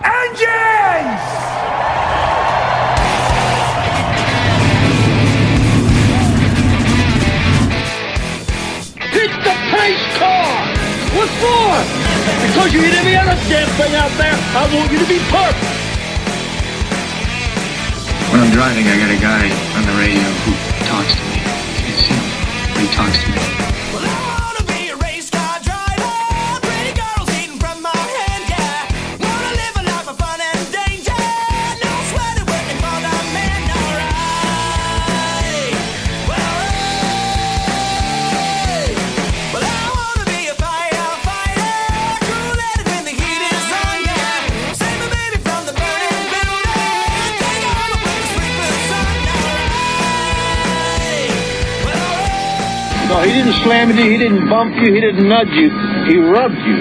Engines! Hit the pace car! What for? Because you hit every other damn thing out there. I want you to be perfect. When I'm driving, I got a guy on the radio who talks to me. It's him. He talks to me. Well, I wanna be a race car driver. Pretty girls eating from my hand, yeah. Wanna live a life of fun and danger. No sweating working for the man, alright. Well, hey. Well, I wanna be a firefighter. Cool headed when the heat is on, yeah. Save a baby from the burning building. Take all the way to sleepless on, alright. Well, No, he didn't slam you, he didn't bump you, he didn't nudge you, he rubbed you.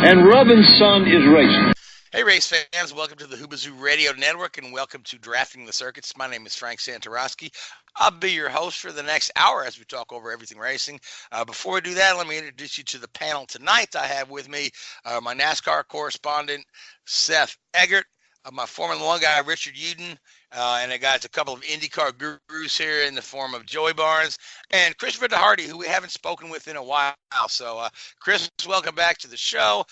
And rubbing, son, is racing. Hey, race fans, welcome to the Hoobazoo Radio Network and welcome to Drafting the Circuits. My name is Frank Santoroski. I'll be your host for the next hour as we talk over everything racing. Before we do that, let me introduce you to the panel tonight. I have with me my NASCAR correspondent, Seth Eggert, my Formula One guy, Richard Youden, and I got a couple of IndyCar gurus here in the form of Joey Barnes and Christopher Deharde, who we haven't spoken with in a while. So, Chris, welcome back to the show.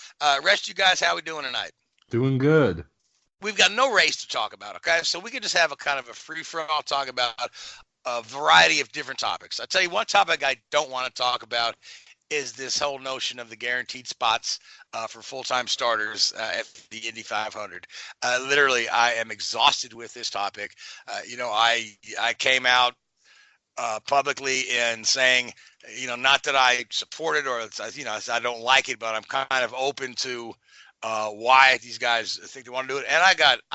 Rest you guys, how we doing tonight? Doing good. We've got no race to talk about, okay? So we could just have a kind of a free-for-all talk about a variety of different topics. I'll tell you one topic I don't want to talk about is this whole notion of the guaranteed spots for full-time starters at the Indy 500. Literally, I am exhausted with this topic. I came out publicly in saying, not that I support it or, I don't like it, but I'm kind of open to why these guys think they want to do it. And I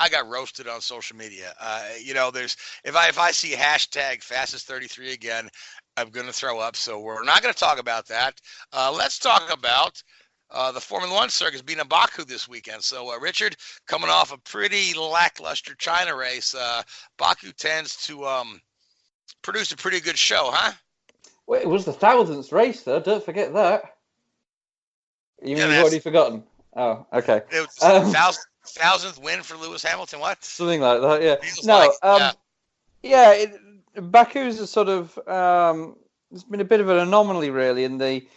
got roasted on social media. If I see hashtag fastest33 again, I'm going to throw up. So we're not going to talk about that. Let's talk about the Formula One circus being in Baku this weekend. So, Richard, coming off a pretty lackluster China race, Baku tends to produce a pretty good show, huh? Well, it was the 1000th race, though. Don't forget that. You've already forgotten. Oh, okay. It was thousandth win for Lewis Hamilton. What? Something like that. Yeah. Baku's a sort of it's been a bit of an anomaly, really, in the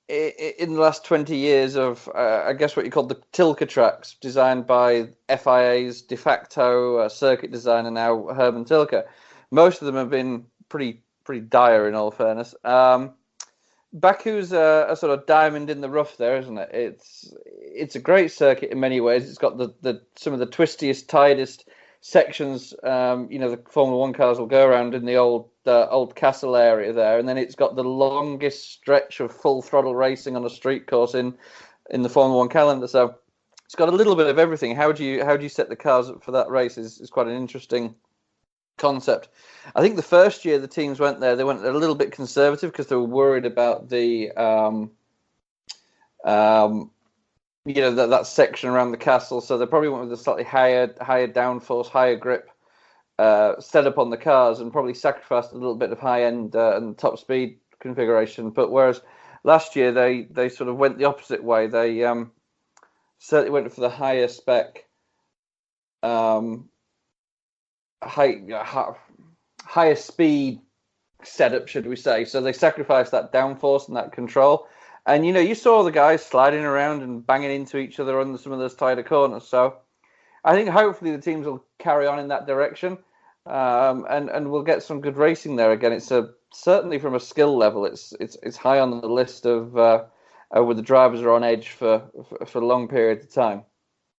last 20 years of I guess what you call the Tilke tracks, designed by FIA's de facto circuit designer now, Herman Tilke. Most of them have been pretty dire, in all fairness. Baku's a sort of diamond in the rough there, isn't it? It's a great circuit in many ways. It's got the some of the twistiest, tightest sections. The Formula One cars will go around in the old castle area there, and then it's got the longest stretch of full throttle racing on a street course in the Formula One calendar. So it's got a little bit of everything. How do you set the cars up for that race is quite an interesting concept. I think the first year the teams went there, they went a little bit conservative because they were worried about the that section around the castle. So they probably went with a slightly higher downforce, higher grip setup on the cars, and probably sacrificed a little bit of high end and top speed configuration. But whereas last year they sort of went the opposite way. They certainly went for the higher spec. Higher speed setup, should we say. So they sacrificed that downforce and that control. And, you saw the guys sliding around and banging into each other on some of those tighter corners. So I think hopefully the teams will carry on in that direction and we'll get some good racing there again. It's certainly from a skill level, it's high on the list of where the drivers are on edge for long periods of time.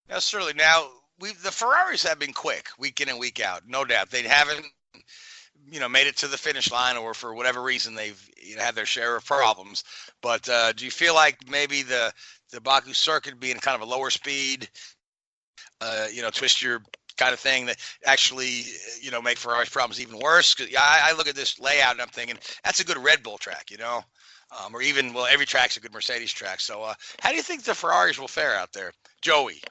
Yeah, certainly. Now, the Ferraris have been quick week in and week out, no doubt. They haven't, made it to the finish line, or for whatever reason they've had their share of problems. But do you feel like maybe the Baku circuit being kind of a lower speed, twist your kind of thing that actually, make Ferrari's problems even worse? 'Cause I look at this layout and I'm thinking that's a good Red Bull track, or even, every track's a good Mercedes track. So how do you think the Ferraris will fare out there? Joey?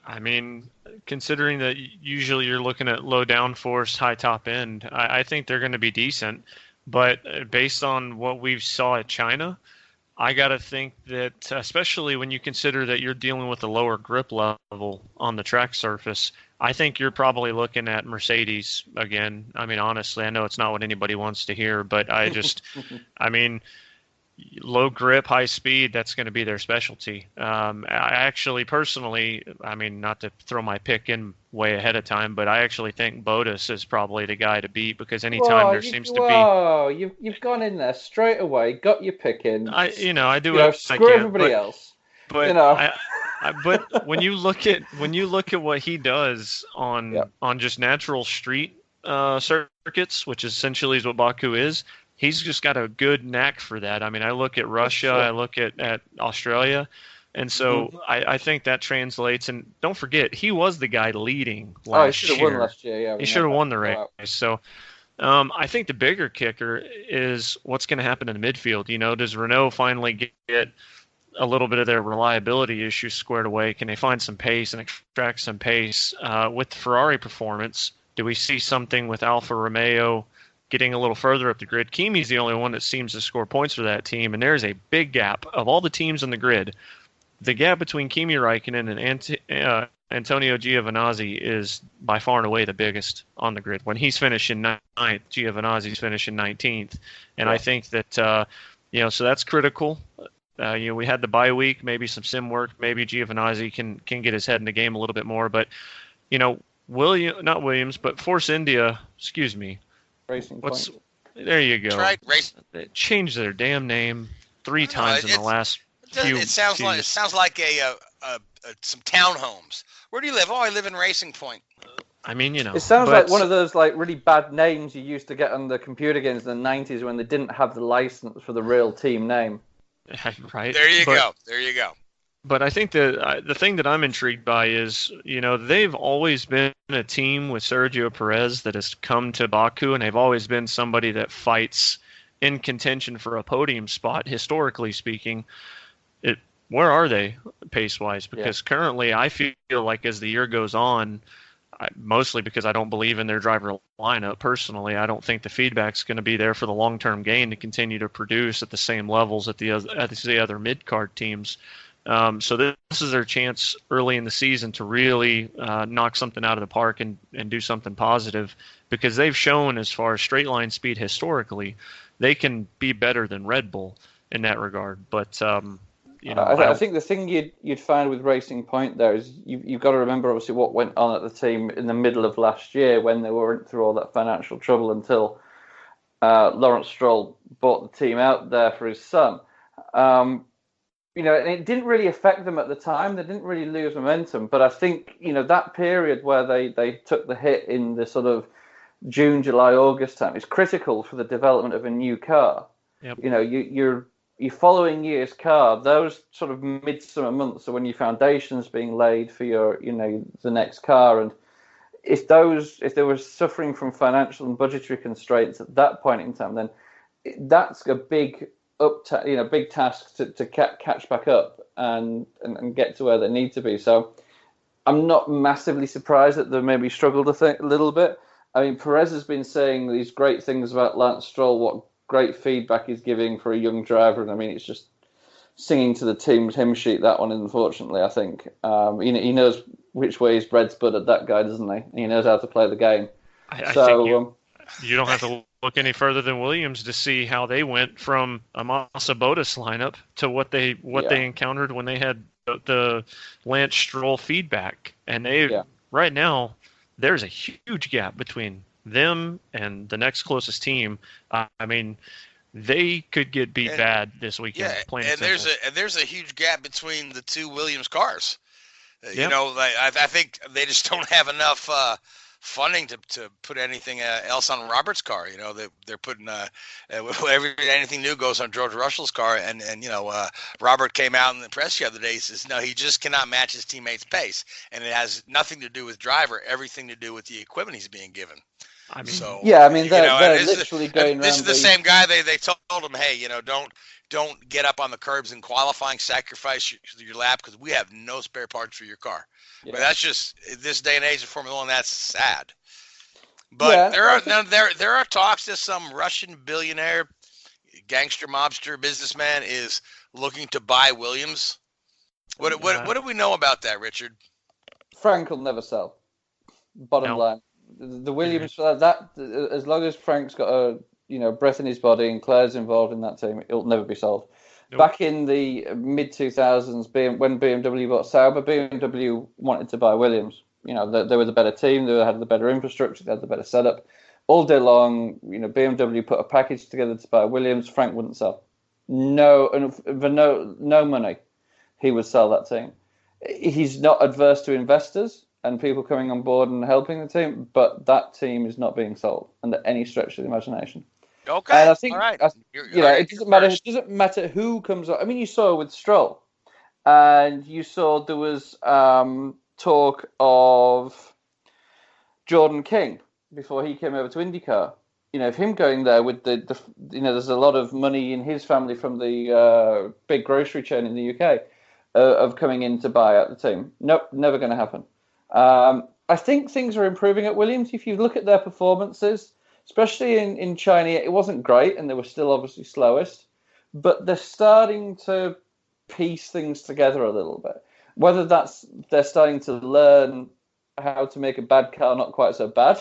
I mean, considering that usually you're looking at low downforce, high top end, I think they're going to be decent. But based on what we saw at China, I got to think that, especially when you consider that you're dealing with a lower grip level on the track surface, I think you're probably looking at Mercedes again. I mean, honestly, I know it's not what anybody wants to hear, but I mean, low grip, high speed, that's going to be their specialty. I actually, personally, I mean, not to throw my pick in way ahead of time, but I actually think Bottas is probably the guy to beat, because anytime there seems to be... Whoa, you've gone in there straight away, got your pick in. I do what I screw can, everybody else. But but when you look at what he does on just natural street circuits, which essentially is what Baku is, he's just got a good knack for that. I mean, I look at Russia, I look at Australia, and so I think that translates. And don't forget, he was the guy leading last year. He should have won last year. Yeah, he should have won the race. So I think the bigger kicker is what's going to happen in the midfield. You know, does Renault finally get a little bit of their reliability issues squared away? Can they find some pace and extract some pace? With the Ferrari performance, do we see something with Alfa Romeo getting a little further up the grid? Kimi's the only one that seems to score points for that team, and there's a big gap. Of all the teams on the grid, the gap between Kimi Räikkönen and Antonio Giovinazzi is by far and away the biggest on the grid. When he's finishing 9th, Giovinazzi's finishing 19th. And I think that, so that's critical. We had the bye week, maybe some sim work, maybe Giovinazzi can get his head in the game a little bit more. But, Force India, Racing Point. There you go. Right, They changed their damn name 3 times in the last few. It sounds like some townhomes. Where do you live? Oh, I live in Racing Point. I mean, it sounds like one of those like really bad names you used to get on the computer games in the 90s when they didn't have the license for the real team name. Right. There you go. But I think the thing that I'm intrigued by is, they've always been a team with Sergio Perez that has come to Baku, and they've always been somebody that fights in contention for a podium spot, historically speaking. Where are they pace-wise? Because currently I feel like as the year goes on, mostly because I don't believe in their driver lineup personally, I don't think the feedback's going to be there for the long-term gain to continue to produce at the same levels at the other mid-card teams. So this is their chance early in the season to really knock something out of the park and do something positive, because they've shown, as far as straight line speed historically, they can be better than Red Bull in that regard. But I think the thing you'd find with Racing Point there is you've got to remember obviously what went on at the team in the middle of last year when they were through all that financial trouble until Lawrence Stroll bought the team out there for his son. And it didn't really affect them at the time. They didn't really lose momentum. But I think, that period where they took the hit in the sort of June, July, August time is critical for the development of a new car. Yep. Your following year's car, those sort of midsummer months are when your foundation's being laid for your, the next car. And if they were suffering from financial and budgetary constraints at that point in time, then that's a big big task to catch back up and get to where they need to be. So I'm not massively surprised that they maybe struggled a little bit. I mean, Perez has been saying these great things about Lance Stroll, what great feedback he's giving for a young driver. And I mean, it's just singing to the team's hymn sheet, that one, unfortunately, I think. He knows which way his bread's buttered, that guy, doesn't he? He knows how to play the game. I think you don't have to look any further than Williams to see how they went from a Massa Bottas lineup to what they encountered when they had the Lance Stroll feedback. And right now, there's a huge gap between them and the next closest team. I mean, they could get beat bad this weekend. Yeah, and there's a huge gap between the two Williams cars. I think they just don't have enough funding to put anything else on Robert's car. They're putting anything new goes on George Russell's car, and Robert came out in the press the other day. He says no, he just cannot match his teammates' pace, and it has nothing to do with driver, everything to do with the equipment he's being given. I mean, they're literally going around. This is the same guy. They told him, hey, don't get up on the curbs in qualifying, sacrifice your lap because we have no spare parts for your car. Yeah. But that's just this day and age of Formula One. That's sad. But there are talks that some Russian billionaire, gangster, mobster, businessman is looking to buy Williams? What do we know about that, Richard? Frank will never sell. Bottom No. line, the Williams that as long as Frank's got a breath in his body and Claire's involved in that team, it'll never be sold. Nope. Back in the mid 2000s, when BMW bought Sauber, BMW wanted to buy Williams. They were the better team. They had the better infrastructure. They had the better setup. All day long, BMW put a package together to buy Williams. Frank wouldn't sell. No, and for no money, he would sell that team. He's not adverse to investors and people coming on board and helping the team, but that team is not being sold under any stretch of the imagination. Okay, and I think, all right. It doesn't matter. It doesn't matter who comes up. I mean, you saw with Stroll, and you saw there was talk of Jordan King before he came over to IndyCar. If him going there with the there's a lot of money in his family from the big grocery chain in the UK of coming in to buy out the team. Nope, never going to happen. I think things are improving at Williams. If you look at their performances, especially in China, it wasn't great, and they were still obviously slowest. But they're starting to piece things together a little bit. Whether that's they're starting to learn how to make a bad car not quite so bad,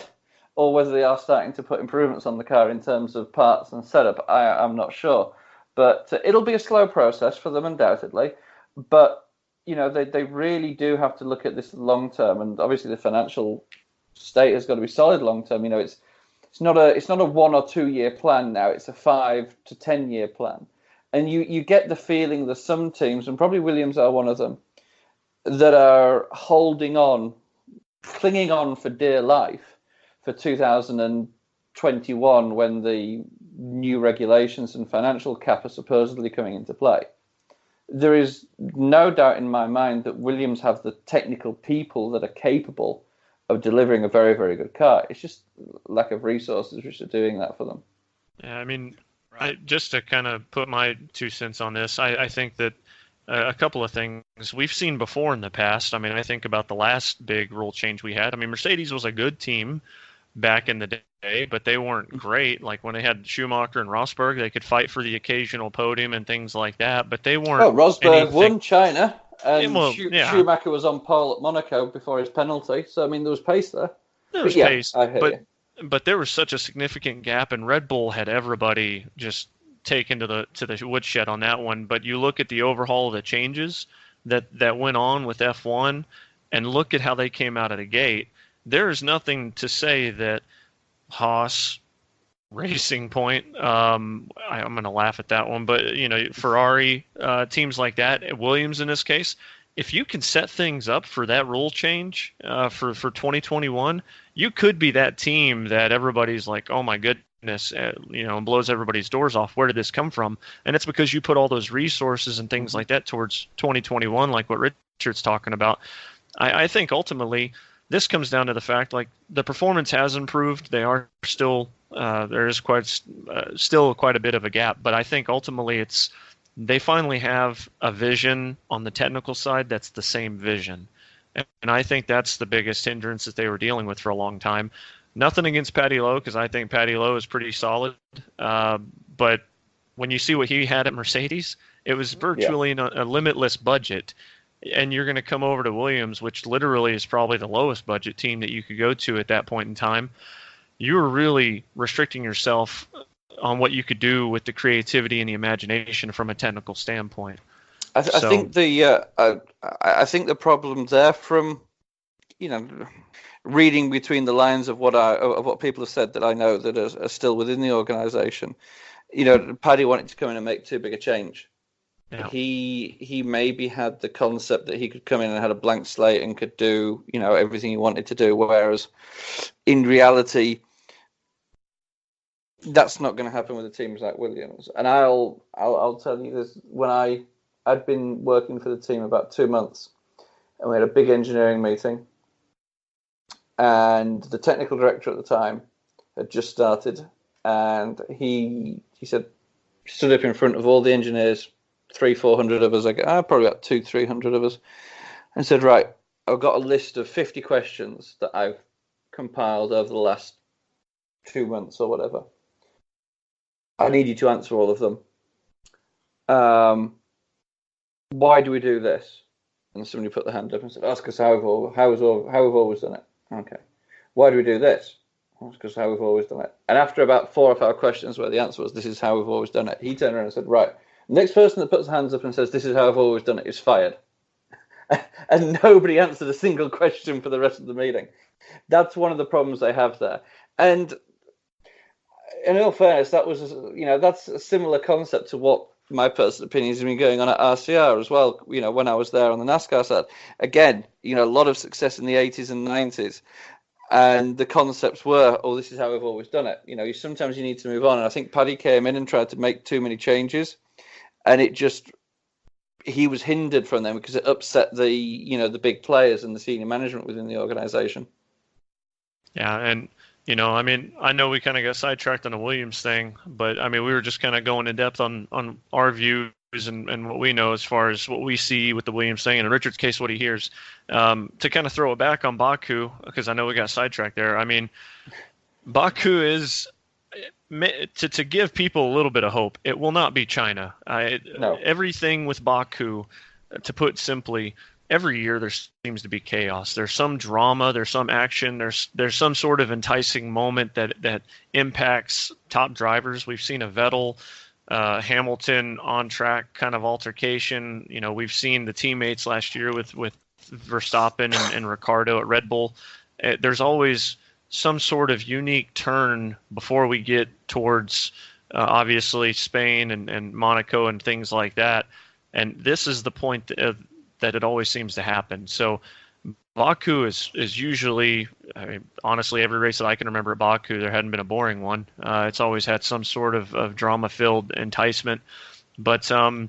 or whether they are starting to put improvements on the car in terms of parts and setup, I'm not sure. But it'll be a slow process for them, undoubtedly. But they really do have to look at this long term, and obviously the financial state has got to be solid long term. It's not a 1 or 2 year plan now. It's a 5 to 10 year plan, and you get the feeling that some teams, and probably Williams are one of them, that are holding on, clinging on for dear life for 2021 when the new regulations and financial cap are supposedly coming into play. There is no doubt in my mind that Williams have the technical people that are capable of delivering a very, very good car. It's just lack of resources which are doing that for them. Yeah, I mean, just to kind of put my 2 cents on this, I think that a couple of things we've seen before in the past. I mean, I think about the last big rule change we had. I mean, Mercedes was a good team back in the day, but they weren't great. Like when they had Schumacher and Rosberg, they could fight for the occasional podium and things like that, but they weren't. Oh, Rosberg won China, and yeah. Schumacher was on pole at Monaco before his penalty. So I mean, there was pace there. There was pace, I hear you. But there was such a significant gap, and Red Bull had everybody just taken to the woodshed on that one. But you look at the overhaul of the changes that went on with F1, and look at how they came out of the gate. There is nothing to say that Haas, Racing Point, I'm going to laugh at that one, but Ferrari, teams like that, Williams in this case, if you can set things up for that rule change for 2021, you could be that team that everybody's like, oh my goodness, blows everybody's doors off. Where did this come from? And it's because you put all those resources and things like that towards 2021, like what Richard's talking about. I think ultimately this comes down to the fact, like, the performance has improved. They are still there is still quite a bit of a gap, but I think ultimately they finally have a vision on the technical side that's the same vision, and I think that's the biggest hindrance that they were dealing with for a long time. Nothing against Paddy Lowe, because I think Paddy Lowe is pretty solid, but when you see what he had at Mercedes, it was virtually a limitless budget. And you're going to come over to Williams, which literally is probably the lowest budget team that you could go to at that point in time. You were really restricting yourself on what you could do with the creativity and the imagination from a technical standpoint. I think the problem there, from reading between the lines of what people have said that I know that are still within the organisation, Paddy wanted to come in and make too big a change. Yeah. He maybe had the concept that he could come in and had a blank slate and could do everything he wanted to do, whereas in reality that's not going to happen with the teams like Williams. And I'll tell you this: when I'd been working for the team about 2 months, and we had a big engineering meeting, and the technical director at the time had just started, and he said, stood up in front of all the engineers, 300-400 of us, probably about 200-300 of us, and said, right, I've got a list of 50 questions that I've compiled over the last 2 months or whatever. I need you to answer all of them. why do we do this? And somebody put their hand up and said, that's because how we've always done it. Okay. Why do we do this? That's because how we've always done it. And after about 4 or 5 questions where the answer was, this is how we've always done it, he turned around and said, right, the next person that puts their hands up and says, this is how I've always done it, is fired. And nobody answered a single question for the rest of the meeting. That's one of the problems they have there. And in all fairness, that was, that's a similar concept to what my personal opinion has been going on at RCR as well. When I was there on the NASCAR side, again, a lot of success in the 80s and 90s. And the concepts were, this is how we've always done it. Sometimes you need to move on. And I think Paddy came in and tried to make too many changes. And he was hindered from them because it upset the big players and the senior management within the organization. Yeah, and I know we kind of got sidetracked on the Williams thing, but we were just kind of going in depth on our views and what we know as far as what we see with the Williams thing, and in Richard's case, what he hears. To kind of throw it back on Baku, because I know we got sidetracked there. Baku is, to give people a little bit of hope, it will not be China. No. Everything with Baku, to put simply, every year there seems to be chaos. There's some drama, there's some action, there's some sort of enticing moment that impacts top drivers. We've seen a Vettel, Hamilton on track kind of altercation. We've seen the teammates last year with Verstappen and Ricciardo at Red Bull. There's always some sort of unique turn before we get towards obviously Spain and Monaco and things like that. And this is the point that it always seems to happen. So Baku is usually, honestly, every race that I can remember at Baku, there hadn't been a boring one. It's always had some sort of drama-filled enticement. But so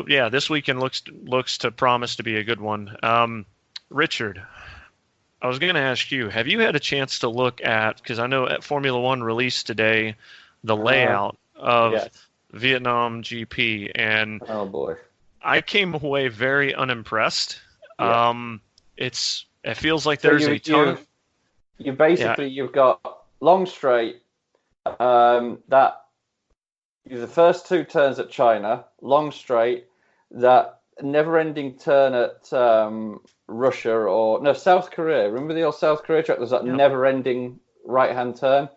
yeah, this weekend looks to promise to be a good one. Richard, I was going to ask you, have you had a chance to look at, because I know at Formula One released today, the layout of Vietnam GP, and oh boy, I came away very unimpressed. Yeah. It feels like there's a ton of... You've got long straight, that the first 2 turns at China, long straight, that never-ending turn at South Korea. Remember the old South Korea track? There's that never-ending right-hand turn.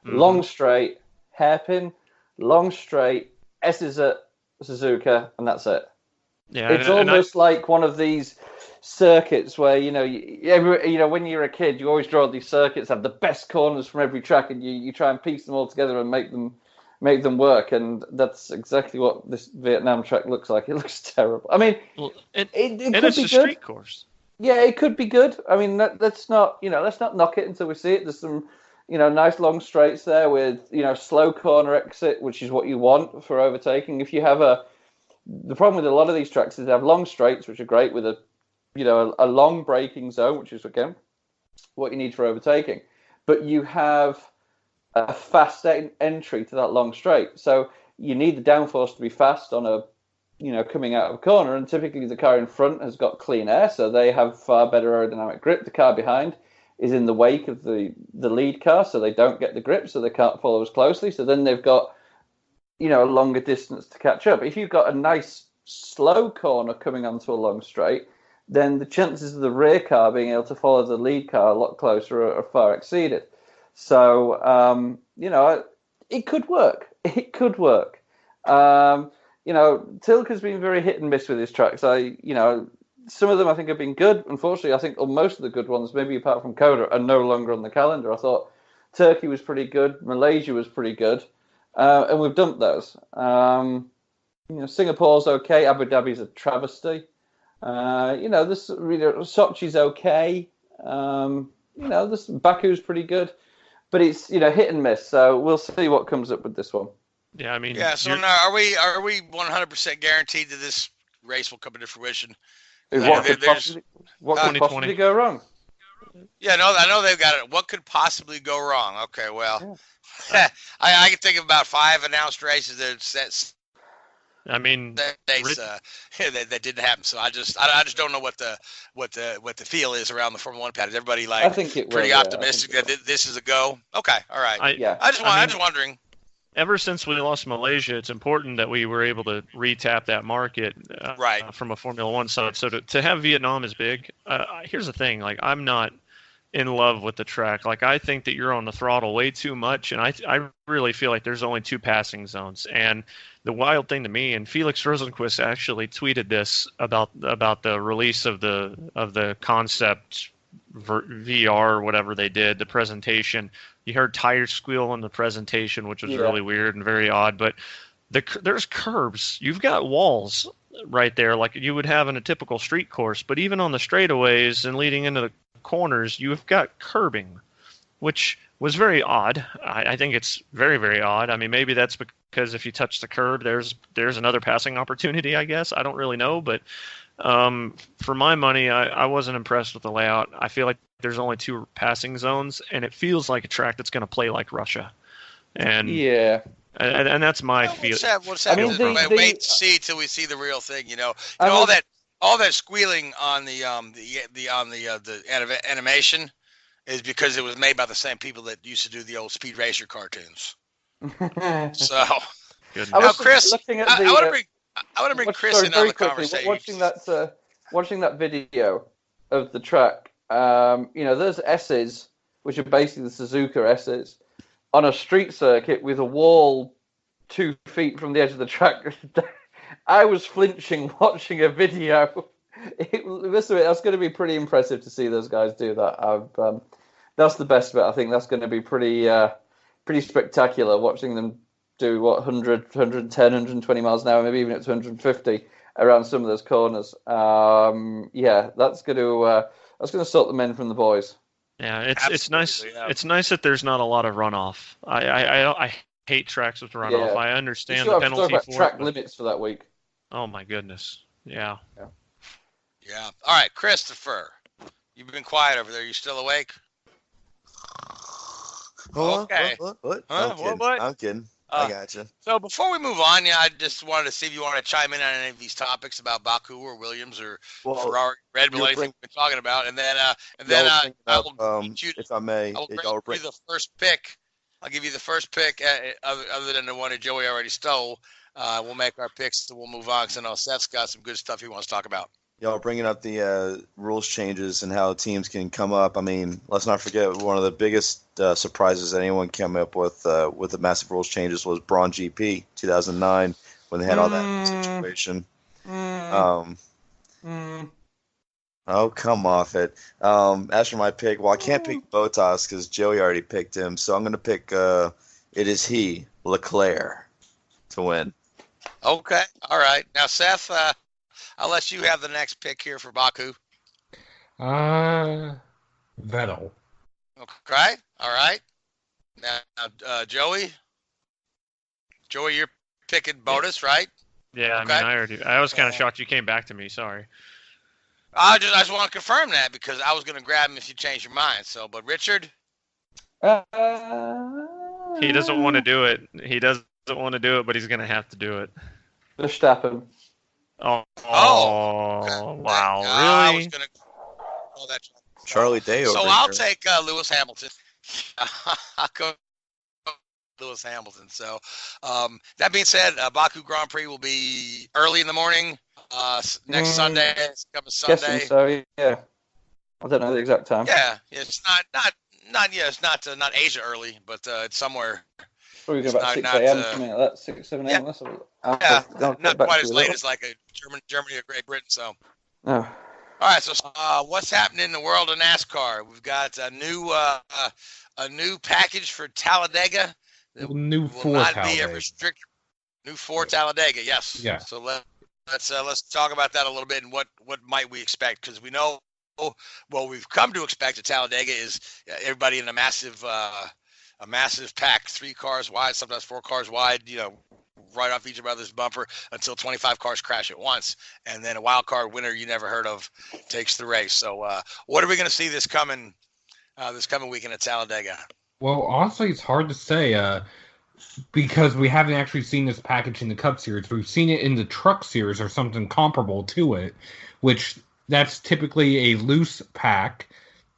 Mm-hmm. Long straight, hairpin, long straight, S's at Suzuka, and that's it. Yeah, it's almost like one of these circuits where when you're a kid, you always draw these circuits, have the best corners from every track, and you try and piece them all together and make them work. And that's exactly what this Vietnam track looks like. It looks terrible. It could it's be a good. Street course. Yeah, it could be good. Let's not knock it until we see it. There's some nice long straights there with slow corner exit, which is what you want for overtaking. If you have the problem with a lot of these tracks is they have long straights, which are great with a long braking zone, which is again what you need for overtaking. But you have a fast entry to that long straight, so you need the downforce to be fast on a coming out of a corner. And typically the car in front has got clean air, so they have far better aerodynamic grip. The car behind is in the wake of the lead car, so they don't get the grip, so they can't follow as closely. So then they've got a longer distance to catch up. If you've got a nice slow corner coming onto a long straight, then the chances of the rear car being able to follow the lead car a lot closer are far exceeded. So, it could work. It could work. Tilke's been very hit and miss with his tracks. Some of them I think have been good. Unfortunately, I think most of the good ones, maybe apart from Coda, are no longer on the calendar. I thought Turkey was pretty good. Malaysia was pretty good. And we've dumped those. Singapore's okay. Abu Dhabi's a travesty. Sochi's okay. This Baku's pretty good, but it's hit and miss. So we'll see what comes up with this one. Yeah, So now are we 100% guaranteed that this race will come into fruition? What could possibly go wrong? Yeah, no, I know they've got it. What could possibly go wrong? Okay, well, I can think of about 5 announced races that that didn't happen. So I just don't know what the feel is around the Formula One paddock. Everybody I think it pretty will, optimistic that this is a go. Okay, all right. I'm just wondering. ever since we lost Malaysia, it's important that we were able to retap that market Right. from a Formula One side. So to have Vietnam is big. Here's the thing: like, I'm not in love with the track. Like, I think that you're on the throttle way too much, and I really feel like there's only 2 passing zones. And the wild thing to me, and Felix Rosenquist actually tweeted this about the release of the concept VR or whatever they did, the presentation. You heard tires squeal in the presentation, which was really weird and very odd. But there's curbs. You've got walls right there, like you would have in a typical street course. But even on the straightaways and leading into the corners, you've got curbing, which was very odd. I think it's very, very odd. I mean, maybe that's because if you touch the curb, there's another passing opportunity, I guess. I don't really know, but for my money, I wasn't impressed with the layout. I feel like there's only 2 passing zones, and it feels like a track that's going to play like Russia. And and that's my feeling. What's happening? Wait to see till we see the real thing. All that squealing on the animation is because it was made by the same people that used to do the old Speed Racer cartoons. So, now, Chris, I want to bring Chris in on the conversation. Watching that video of the track, there's S's, which are basically the Suzuka S's, on a street circuit with a wall 2 feet from the edge of the track. I was flinching watching a video. That's going to be pretty impressive to see those guys do that. That's the best bit. I think that's going to be pretty spectacular, watching them do 100, 110, 120 miles an hour, maybe even up to 150 around some of those corners. That's going to sort the men from the boys. Yeah, it's nice. Yeah. It's nice that there's not a lot of runoff. I hate tracks with runoff. I understand the penalty for track limits for that week. Oh my goodness. Yeah. Yeah. All right, Christopher, you've been quiet over there. You still awake? Okay. What? What? I'm kidding. I gotcha. So before we move on, I just wanted to see if you want to chime in on any of these topics about Baku or Williams or Ferrari, Red Bull, anything we've been talking about, and then I will if I may, I will bring you the first pick. I'll give you the first pick, other than the one that Joey already stole. We'll make our picks, and we'll move on, because I know Seth's got some good stuff he wants to talk about. Y'all bringing up the rules changes and how teams can come up. I mean, let's not forget one of the biggest surprises anyone came up with the massive rules changes was Braun GP 2009 when they had all that situation. Oh, come off it. As for my pick, I can't pick Bottas because Joey already picked him, so I'm going to pick it is he, Leclerc, to win. Okay. All right. Now, Seth, I'll let you have the next pick here for Baku. Vettel. Okay. All right. Now, Joey, you're picking Bottas, right? Yeah, okay. I mean, I was kind of shocked you came back to me. Sorry. I just want to confirm that because I was going to grab him if you changed your mind. So, but Richard? He doesn't want to do it. He doesn't want to do it, but he's going to have to do it. Verstappen. Oh, okay. Wow, really? I was going to call that Charlie Day over So I'll take Lewis Hamilton. I'll go Lewis Hamilton. So that being said, Baku Grand Prix will be early in the morning next Sunday. It's coming Sunday. Guessing so, yeah. I don't know the exact time. Yeah, it's not Asia early, but it's somewhere. Probably about 6 a.m. something like that. 6, 7 a.m. Yeah, not quite as late as like a Germany or Great Britain. So. Oh. All right. So what's happening in the world of NASCAR? We've got a new package for Talladega. New for Talladega. New for Talladega. Yes. Yeah. So let's talk about that a little bit and what might we expect, because we know what we've come to expect at Talladega is everybody in a massive pack, 3 cars wide, sometimes 4 cars wide, right off each other's bumper until 25 cars crash at once. And then a wild card winner you never heard of takes the race. So what are we going to see this coming weekend at Talladega? Well, honestly, it's hard to say because we haven't actually seen this package in the Cup Series. We've seen it in the Truck Series or something comparable to it, which that's typically a loose pack,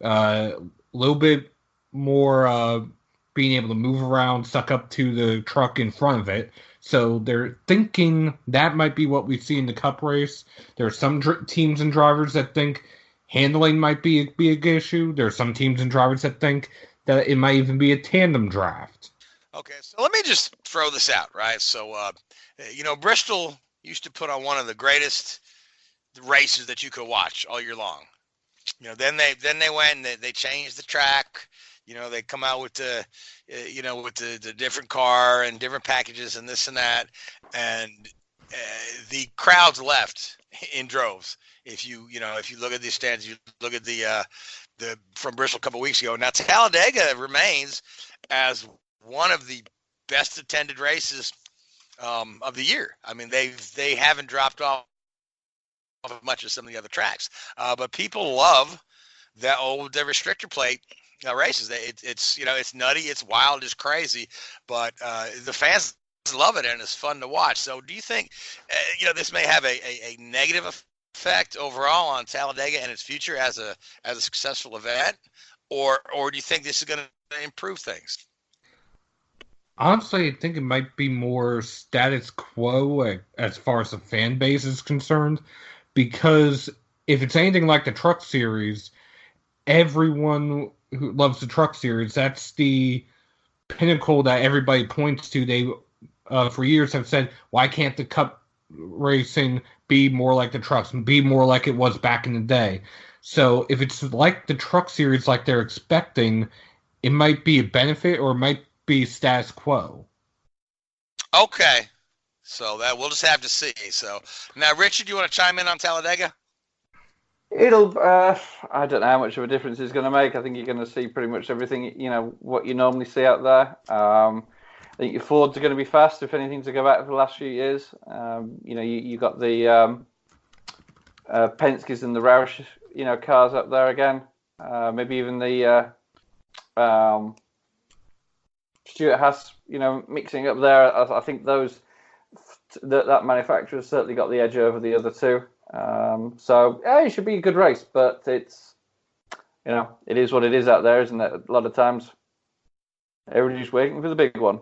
a little bit more being able to move around, suck up to the truck in front of it. So they're thinking that might be what we see in the Cup race. There are some teams and drivers that think handling might be a big issue. There are some teams and drivers that think that it might even be a tandem draft. Okay, so let me just throw this out, right? So, Bristol used to put on one of the greatest races that you could watch all year long. Then they went and they changed the track. They come out with the different car and different packages and this and that, and the crowds left in droves. If you look at these stands, you look at the from Bristol a couple weeks ago. Now Talladega remains as one of the best attended races of the year. I mean, they haven't dropped off as much as some of the other tracks, but people love the restrictor plate races. It's nutty, it's wild, it's crazy, but the fans love it and it's fun to watch. So do you think this may have a negative effect overall on Talladega and its future as a successful event, or do you think this is going to improve things? Honestly, I think it might be more status quo as far as the fan base is concerned, because if it's anything like the Truck Series, everyone who loves the Truck Series, that's the pinnacle that everybody points to. They, for years, have said, why can't the Cup racing be more like the trucks and be more like it was back in the day? So if it's like the Truck Series, like they're expecting, it might be a benefit or it might be status quo. Okay, so that we'll just have to see. So now, Richard, do you want to chime in on Talladega? It'll, I don't know how much of a difference it's going to make. I think you're going to see pretty much everything, what you normally see out there. I think your Fords are going to be fast, if anything, to go back for the last few years. You got the Penske's and the Roush, cars up there again. Maybe even the Stewart Haas, mixing up there. I think that manufacturer's certainly got the edge over the other two. It should be a good race, but it's, it is what it is out there, isn't it? A lot of times, everybody's waiting for the big one.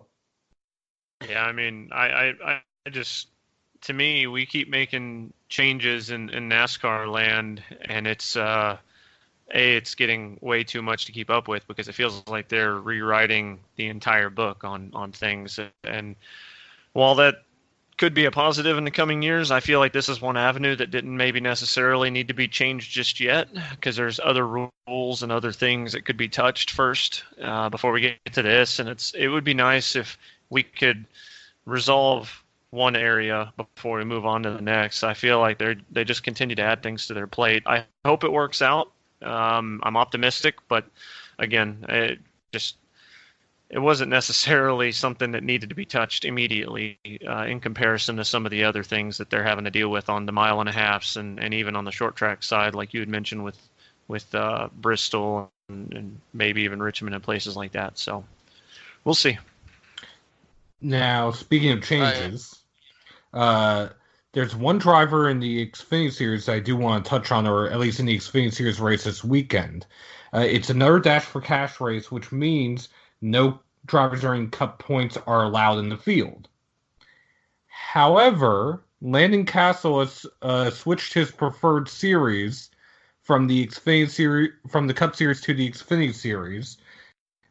Yeah, I mean, I just, to me, we keep making changes in NASCAR land, and it's getting way too much to keep up with, because it feels like they're rewriting the entire book on things. And while that could be a positive in the coming years, I feel like this is one avenue that didn't maybe necessarily need to be changed just yet, because there's other rules and other things that could be touched first before we get to this. And it would be nice if we could resolve one area before we move on to the next. I feel like they just continue to add things to their plate. I hope it works out. I'm optimistic, but again, it wasn't necessarily something that needed to be touched immediately in comparison to some of the other things that they're having to deal with on the 1.5 miles and even on the short track side, like you had mentioned with Bristol and maybe even Richmond and places like that. So we'll see. Now, speaking of changes, there's one driver in the Xfinity Series I do want to touch on, or at least in the Xfinity Series race this weekend. It's another Dash for Cash race, which means no drivers earning Cup points are allowed in the field. However, Landon Castle has switched his preferred series from the Cup Series to the Xfinity Series,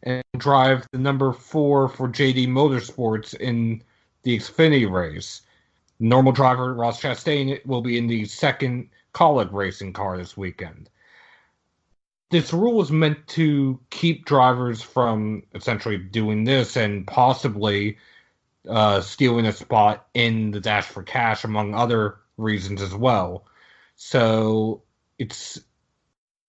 and drive the number 4 for JD Motorsports in the Xfinity race. Normal driver Ross Chastain will be in the second Kaulig racing car this weekend. This rule is meant to keep drivers from essentially doing this and possibly stealing a spot in the Dash for Cash, among other reasons as well. So it's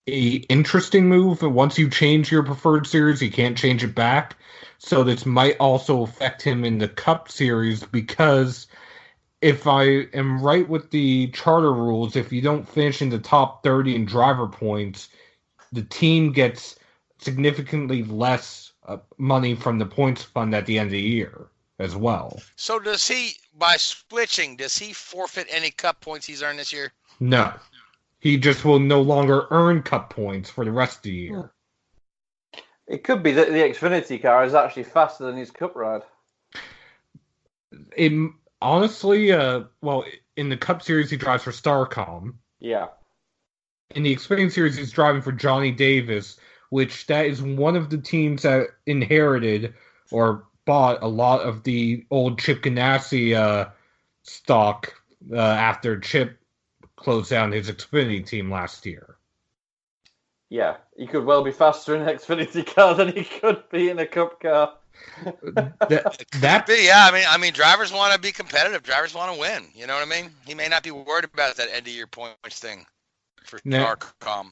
an interesting move. Once you change your preferred series, you can't change it back. So this might also affect him in the Cup Series, because if I am right with the charter rules, if you don't finish in the top 30 in driver points, the team gets significantly less money from the points fund at the end of the year as well. So by switching, does he forfeit any Cup points he's earned this year? No. He just will no longer earn Cup points for the rest of the year. It could be that the Xfinity car is actually faster than his Cup ride. Honestly, well, in the Cup Series he drives for Starcom. Yeah. In the Xfinity Series he's driving for Johnny Davis, which that is one of the teams that inherited or bought a lot of the old Chip Ganassi stock after Chip closed down his Xfinity team last year. Yeah, he could well be faster in an Xfinity car than he could be in a Cup car. That be, yeah. I mean, drivers want to be competitive. Drivers want to win. You know what I mean? He may not be worried about that end of year points thing for Starcom.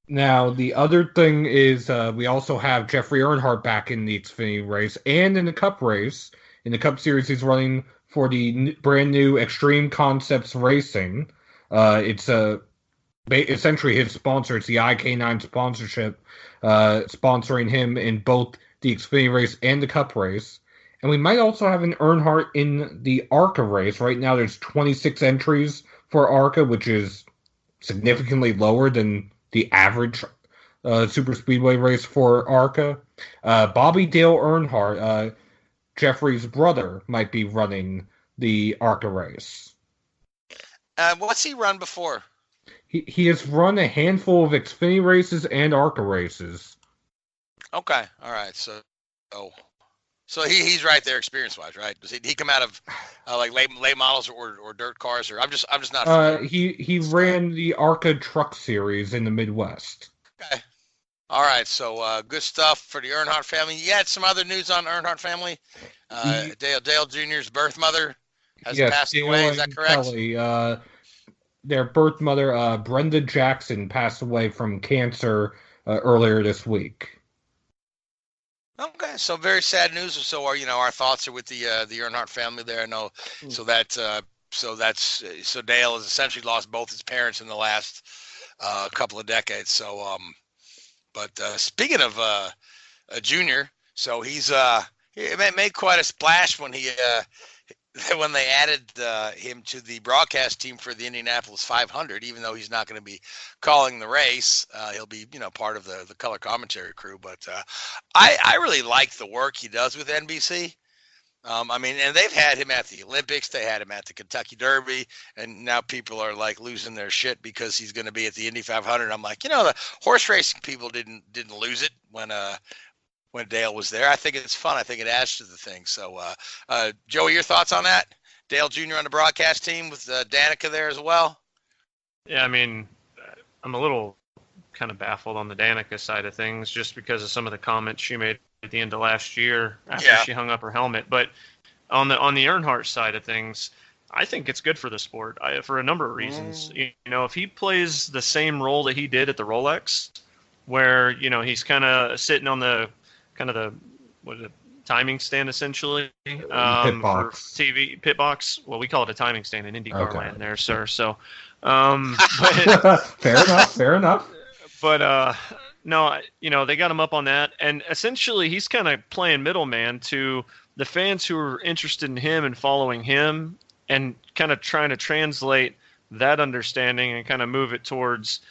Now, the other thing is we also have Jeffrey Earnhardt back in the Xfinity race and in the Cup race. In the Cup Series, he's running for the brand new Extreme Concepts Racing. It's essentially his sponsor. It's the IK9 sponsorship sponsoring him in both the Xfinity race and the Cup race. And we might also have an Earnhardt in the ARCA race. Right now, there's 26 entries for ARCA, which is significantly lower than the average super speedway race for ARCA. Bobby Dale Earnhardt, Jeffrey's brother, might be running the ARCA race. What's he run before? He has run a handful of Xfinity races and ARCA races. Okay, all right. So he's right there experience-wise, right? Does he come out of like late models or dirt cars, or I'm just not familiar. He ran the ARCA Truck Series in the Midwest. Okay. All right, so good stuff for the Earnhardt family. You had some other news on Earnhardt family. Dale Jr.'s birth mother has passed away. Is that correct? Kelly, their birth mother, Brenda Jackson, passed away from cancer earlier this week. Okay, so very sad news. So our thoughts are with the Earnhardt family there. I know, so Dale has essentially lost both his parents in the last couple of decades. So, but speaking of Junior, so he made quite a splash when when they added him to the broadcast team for the Indianapolis 500. Even though he's not going to be calling the race, he'll be part of the color commentary crew. But I really like the work he does with NBC. I mean, and they've had him at the Olympics, they had him at the Kentucky Derby, and now people are like losing their shit because he's going to be at the Indy 500. I'm like, the horse racing people didn't lose it when Dale was there. I think it's fun. I think it adds to the thing. So, Joey, your thoughts on that? Dale Jr. on the broadcast team with Danica there as well? Yeah, I mean, I'm a little kind of baffled on the Danica side of things just because of some of the comments she made at the end of last year after she hung up her helmet. But on the Earnhardt side of things, I think it's good for the sport for a number of reasons. If he plays the same role that he did at the Rolex, where he's kind of sitting on the timing stand essentially Pit for box. TV pit box. Well, we call it a timing stand in IndyCar land there, sir. So, fair enough. But no, they got him up on that, and essentially he's kind of playing middleman to the fans who are interested in him and following him, and kind of trying to translate that understanding and kind of move it towards,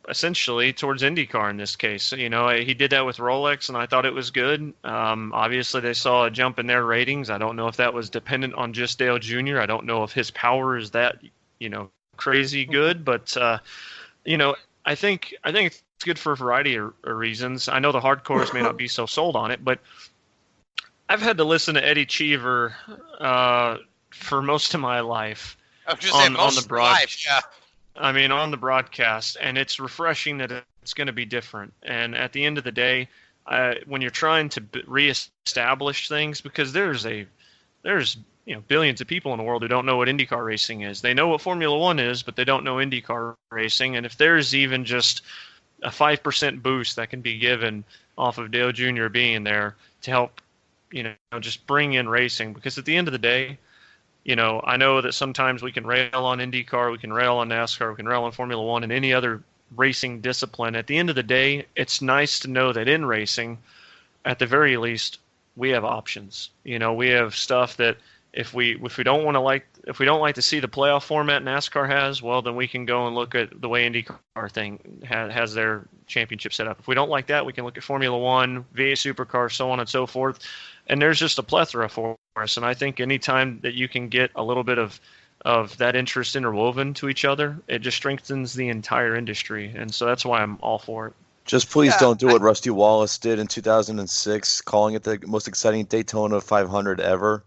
essentially towards IndyCar in this case. He did that with Rolex, and I thought it was good. Obviously, they saw a jump in their ratings. I don't know if that was dependent on just Dale Jr. I don't know if his power is that, crazy good, but I think it's good for a variety of reasons. I know the hardcores may not be so sold on it, but I've had to listen to Eddie Cheever for most of my life on the broadcast. Yeah. I mean, on the broadcast, and it's refreshing that it's going to be different. And at the end of the day, when you're trying to reestablish things, because there's billions of people in the world who don't know what IndyCar racing is. They know what Formula One is, but they don't know IndyCar racing. And if there's even just a 5% boost that can be given off of Dale Jr. being there to help, just bring in racing, because at the end of the day, I know that sometimes we can rail on IndyCar, we can rail on NASCAR, we can rail on Formula One and any other racing discipline. At the end of the day, it's nice to know that in racing, at the very least, we have options. We have stuff that if we don't like to see the playoff format NASCAR has, well, then we can go and look at the way IndyCar thing has their championship setup. If we don't like that, we can look at Formula One, VA Supercar, so on and so forth. And there's just a plethora for us. And I think anytime that you can get a little bit of that interest interwoven to each other, it just strengthens the entire industry. And so that's why I'm all for it. Just please don't do what Rusty Wallace did in 2006, calling it the most exciting Daytona 500 ever.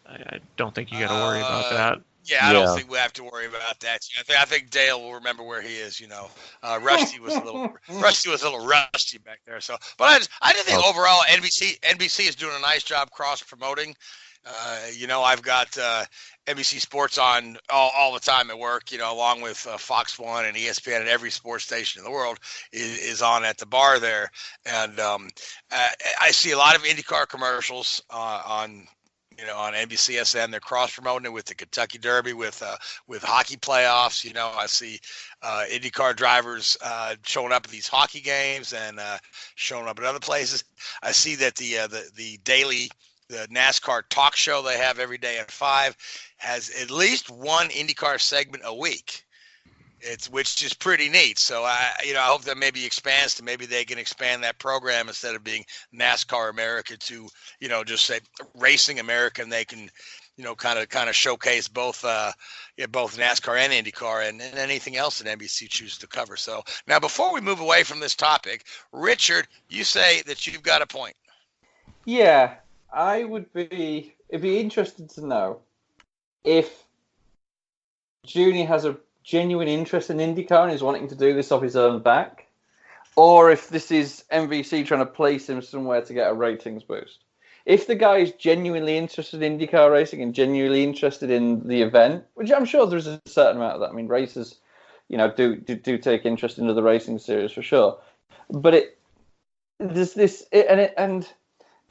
I don't think you got to worry about that. Yeah, I don't think we have to worry about that. I think Dale will remember where he is. Rusty was a little rusty back there. So, but I just think overall NBC is doing a nice job cross promoting. I've got NBC Sports on all the time at work. Along with Fox One and ESPN, and every sports station in the world is on at the bar there. And I see a lot of IndyCar commercials on NBCSN. They're cross promoting it with the Kentucky Derby, with hockey playoffs. I see IndyCar drivers showing up at these hockey games and showing up at other places. I see that the daily NASCAR talk show they have every day at 5 has at least one IndyCar segment a week. Which is pretty neat. So I hope that maybe expands to, maybe they can expand that program instead of being NASCAR America to, just say Racing America, and they can, kind of showcase both NASCAR and IndyCar and anything else that NBC chooses to cover. So now, before we move away from this topic, Richard, you say that you've got a point. Yeah, it'd be interested to know if Junior has a genuine interest in IndyCar and is wanting to do this off his own back, or if this is NBC trying to place him somewhere to get a ratings boost. If the guy is genuinely interested in IndyCar racing and genuinely interested in the event, which I'm sure there's a certain amount of that. I mean, racers, do take interest in the racing series for sure. But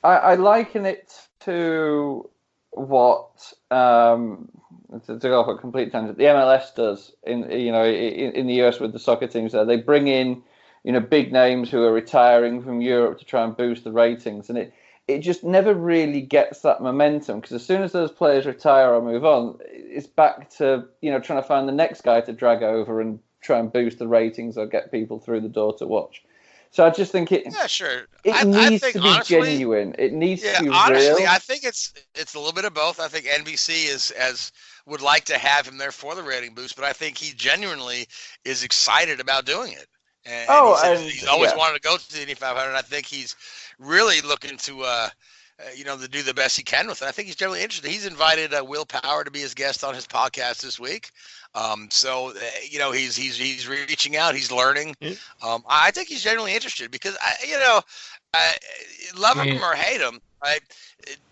I liken it to what to go off a complete tangent, the MLS does in the US with the soccer teams. There, they bring in big names who are retiring from Europe to try and boost the ratings, and it just never really gets that momentum, because as soon as those players retire or move on, it's back to trying to find the next guy to drag over and try and boost the ratings or get people through the door to watch. So I just think it needs to be genuine. It needs to be honestly, real. I think it's a little bit of both. I think NBC would like to have him there for the rating boost, but I think he genuinely is excited about doing it. And he's always wanted to go to the Indy 500. I think he's really looking to to do the best he can with it. I think he's generally interested. He's invited Will Power to be his guest on his podcast this week. He's reaching out. He's learning. I think he's genuinely interested because love him or hate him, right?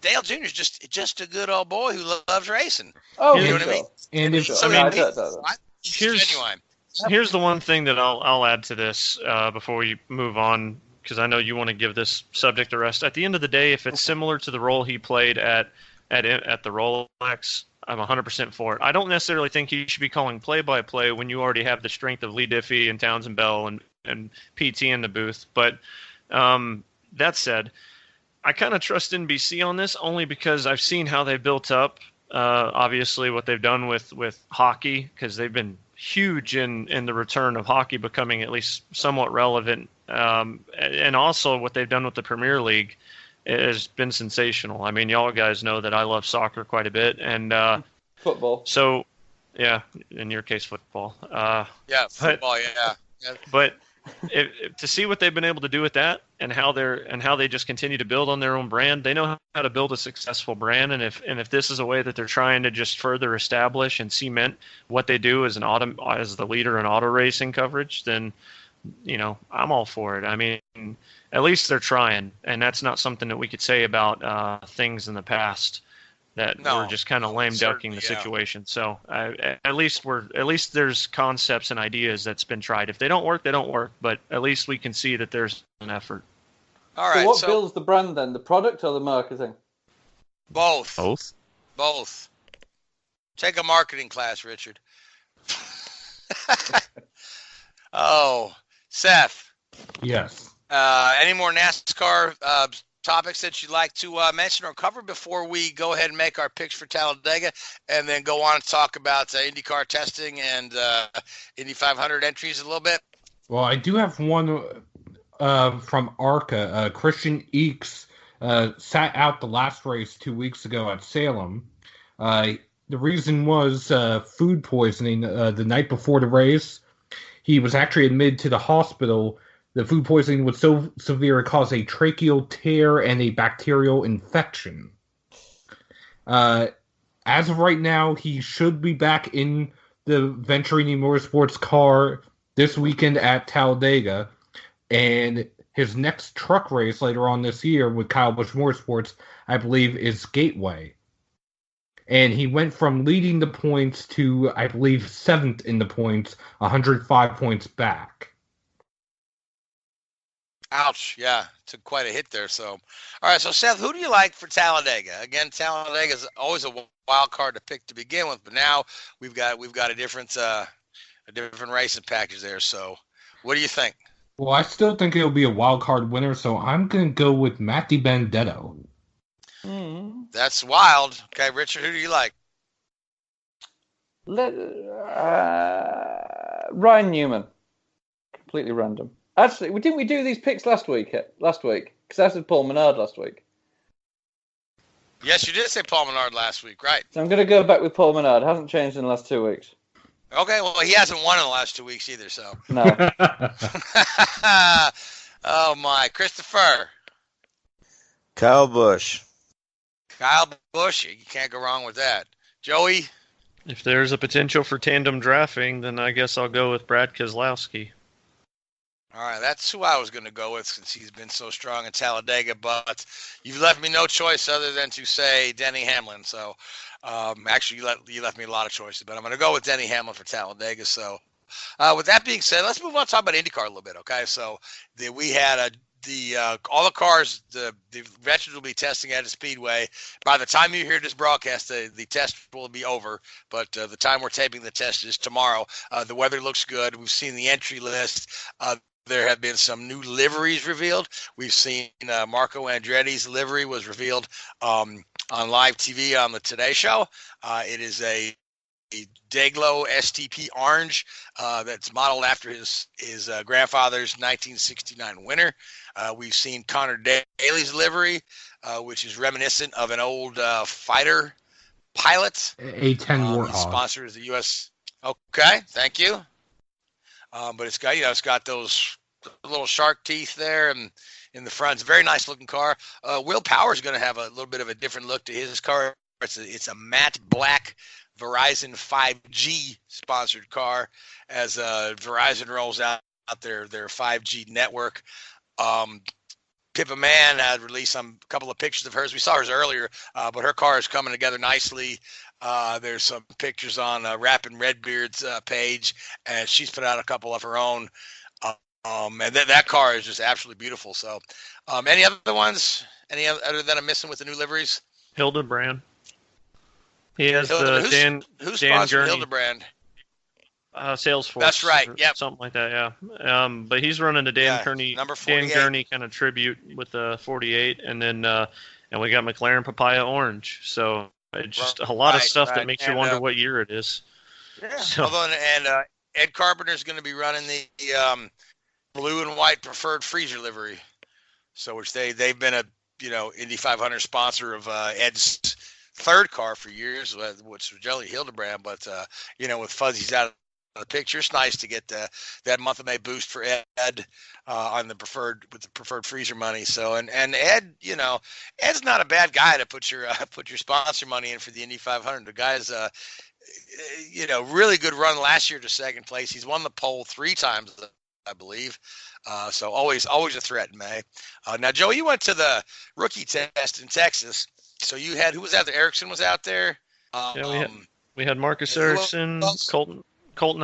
Dale Jr. is just a good old boy who loves racing. Oh, you know what I mean? And he's genuine. Here's the one thing that I'll add to this before we move on, because I know you want to give this subject a rest. At the end of the day, if it's similar to the role he played at the Rolex, I'm 100% for it. I don't necessarily think he should be calling play-by-play when you already have the strength of Lee Diffie and Townsend Bell and PT in the booth. But that said, I kind of trust NBC on this only because I've seen how they built up, obviously, what they've done with hockey, because they've been huge in the return of hockey becoming at least somewhat relevant. And also what they've done with the Premier League has been sensational. I mean, y'all guys know that I love soccer quite a bit, and football. So, yeah, in your case, football. Football. But to see what they've been able to do with that, and how they just continue to build on their own brand, they know how to build a successful brand. And if this is a way that they're trying to just further establish and cement what they do as the leader in auto racing coverage, then I'm all for it. I mean, at least they're trying, and that's not something that we could say about things in the past that we're just kind of lame ducking the situation. So at least there's concepts and ideas that's been tried. If they don't work, they don't work, but at least we can see that there's an effort. All right. So what builds the brand then? The product or the marketing? Both. Both. Take a marketing class, Richard. Oh, Seth. Yes. Any more NASCAR topics that you'd like to mention or cover before we go ahead and make our picks for Talladega, and then go on and talk about IndyCar testing and Indy 500 entries a little bit? Well, I do have one from ARCA. Christian Eakes sat out the last race 2 weeks ago at Salem. The reason was food poisoning the night before the race. He was actually admitted to the hospital. The food poisoning was so severe it caused a tracheal tear and a bacterial infection. As of right now, he should be back in the Venturini Motorsports car this weekend at Talladega. And his next truck race later on this year with Kyle Busch Motorsports, I believe, is Gateway. And he went from leading the points to, I believe, 7th in the points, 105 points back. Ouch. Yeah, took quite a hit there. So, all right. So, Seth, who do you like for Talladega? Again, Talladega is always a wild card to pick to begin with, but now we've got a different racing package there. So, what do you think? Well, I still think it'll be a wild card winner, so I'm going to go with Matt DiBenedetto. That's wild. Okay, Richard, who do you like? Ryan Newman. Completely random. Actually, didn't we do these picks last week? Because I said Paul Menard last week. Yes, you did say Paul Menard last week, right? So I'm going to go back with Paul Menard. Hasn't changed in the last 2 weeks. Okay, well, he hasn't won in the last 2 weeks either, so. No. Oh, my. Christopher. Kyle Busch. Kyle Busch. You can't go wrong with that. Joey. If there's a potential for tandem drafting, then I guess I'll go with Brad Keselowski. All right, that's who I was going to go with since he's been so strong in Talladega, but you've left me no choice other than to say Denny Hamlin. So, actually, you left me a lot of choices, but I'm going to go with Denny Hamlin for Talladega. So, with that being said, let's move on and talk about IndyCar a little bit, okay? So, we had all the cars, the veterans will be testing at a speedway. By the time you hear this broadcast, the test will be over, but the time we're taping the test is tomorrow. The weather looks good. We've seen the entry list. There have been some new liveries revealed. We've seen Marco Andretti's livery was revealed on live TV on the Today Show. It is a Dayglow STP orange that's modeled after his grandfather's 1969 winner. We've seen Connor Daly's livery, which is reminiscent of an old fighter pilot. A-10 Warthog. He sponsors the U.S. Okay, thank you. But it's got those little shark teeth there and in the front. It's a very nice looking car. Will Power's going to have a little bit of a different look to his car. It's a matte black Verizon 5G sponsored car as Verizon rolls out their 5G network. Pippa Mann had released a couple of pictures of hers. We saw hers earlier, but her car is coming together nicely. There's some pictures on Rappin' Redbeard's page, and she's put out a couple of her own. And that car is just absolutely beautiful. So, any other ones? Any other that I'm missing with the new liveries? Hildebrand. He has who's sponsored Hildebrand? Salesforce. That's right. Yep. Something like that. Yeah. But he's running a Dan Gurney, number 48. Dan Gurney kind of tribute with the 48, and then and we got McLaren Papaya Orange. So it's just a lot of stuff that makes you wonder what year it is. Yeah. So. And Ed Carpenter's going to be running the blue and white preferred freezer livery. So which they've been a Indy 500 sponsor of Ed's third car for years, which was generally Hildebrand, but with Fuzzy's out of the picture, it's nice to get that month of May boost for Ed on the preferred freezer money. So and Ed, Ed's not a bad guy to put your sponsor money in for the Indy 500. The guy's really good run last year to second place. He's won the pole 3 times, I believe. So always a threat in May. Now, Joe, you went to the rookie test in Texas. So you had, who was out there? Erickson was out there. We had Marcus Erickson, Colton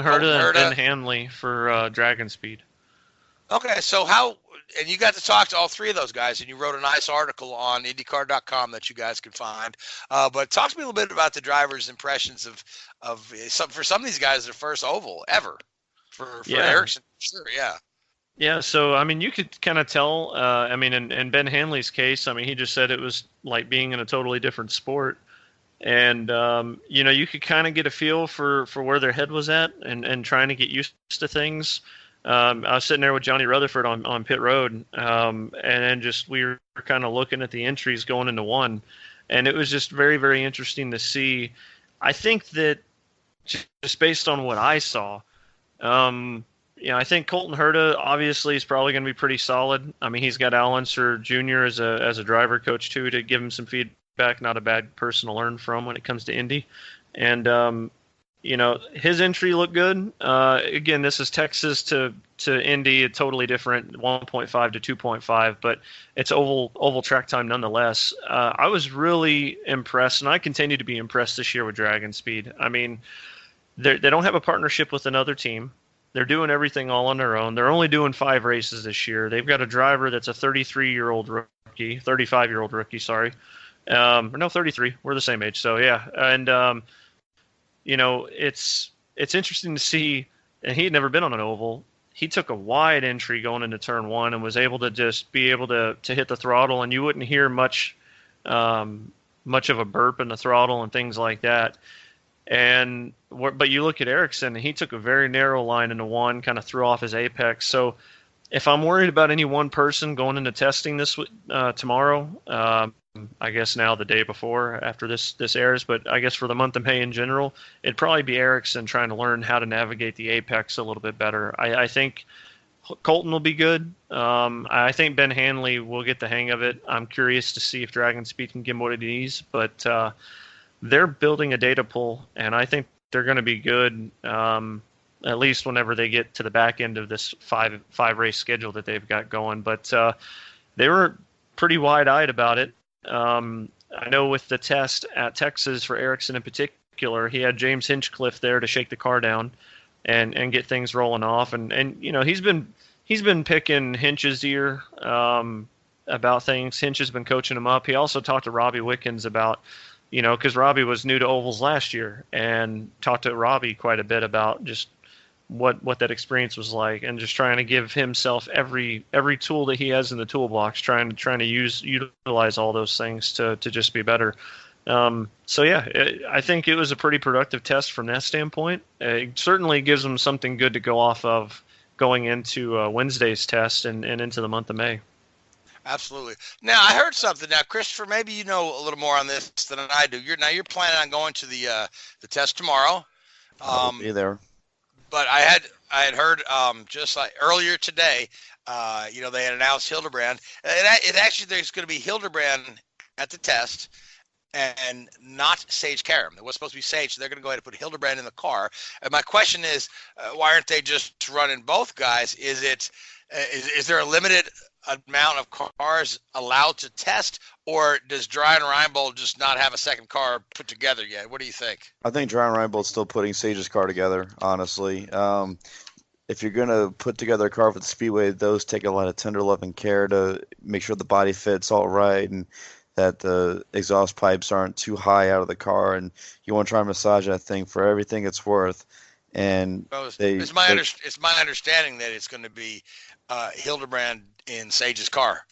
Herta, and Ben Hanley for Dragon Speed. Okay, so and you got to talk to all 3 of those guys, and you wrote a nice article on IndyCar.com that you guys can find. But talk to me a little bit about the drivers' impressions for some of these guys, their first oval ever. For Erickson, sure, yeah. Yeah, so, you could kind of tell, in Ben Hanley's case, he just said it was like being in a totally different sport. And, you could kind of get a feel for where their head was at and trying to get used to things. I was sitting there with Johnny Rutherford on pit road, and then we were kind of looking at the entries going into one, and it was just very, very interesting to see. I think that just based on what I saw, I think Colton Herta obviously is probably going to be pretty solid. I mean, he's got Al Unser Jr. as a driver coach too to give him some feedback. Not a bad person to learn from when it comes to Indy, and his entry looked good. Again, this is Texas to Indy, a totally different 1.5 to 2.5, but it's oval track time nonetheless. I was really impressed, and I continue to be impressed this year with Dragon Speed. I mean, they don't have a partnership with another team. They're doing everything all on their own. They're only doing 5 races this year. They've got a driver that's a 35-year-old rookie, sorry. No, 33. We're the same age, so yeah. And it's interesting to see, and he had never been on an oval. He took a wide entry going into turn 1 and was able to just be able to hit the throttle, and you wouldn't hear much of a burp in the throttle and things like that. But you look at Ericsson, and he took a very narrow line into 1, kind of threw off his apex. So if I'm worried about any one person going into testing this tomorrow, I guess now the day before after this airs, but I guess for the month of May in general, it'd probably be Ericsson trying to learn how to navigate the apex a little bit better. I think Colton will be good. I think Ben Hanley will get the hang of it. I'm curious to see if Dragon Speed can give him what he needs, but they're building a data pool, and I think they're going to be good, at least whenever they get to the back end of this five race schedule that they've got going. But they were pretty wide-eyed about it. I know with the test at Texas for Ericsson in particular, he had James Hinchcliffe there to shake the car down and get things rolling off. And he's been picking Hinch's ear about things. Hinch has been coaching him up. He also talked to Robbie Wickens about, because Robbie was new to ovals last year, and talked to Robbie quite a bit about just what that experience was like, and just trying to give himself every tool that he has in the toolbox, trying to utilize all those things to just be better. So yeah, I think it was a pretty productive test from that standpoint. It certainly gives them something good to go off of going into Wednesday's test and into the month of May. Absolutely. Now I heard something. Now, Christopher, maybe you know a little more on this than I do. You're planning on going to the test tomorrow. I'll be there. But I had heard just like earlier today, they had announced Hildebrand. It actually, there's going to be Hildebrand at the test and not Sage Karam. It was supposed to be Sage, so they're going to go ahead and put Hildebrand in the car. And my question is, why aren't they just running both guys? Is there a limited amount of cars allowed to test, or does Ryan Reinbold just not have a second car put together yet? What do you think? I think Ryan Reinbold's still putting Sage's car together, honestly. If you're going to put together a car for the Speedway, those take a lot of tender love and care to make sure the body fits all right and that the exhaust pipes aren't too high out of the car, and you want to try and massage that thing for everything it's worth. And it's my understanding that it's going to be Hildebrand in Sage's car.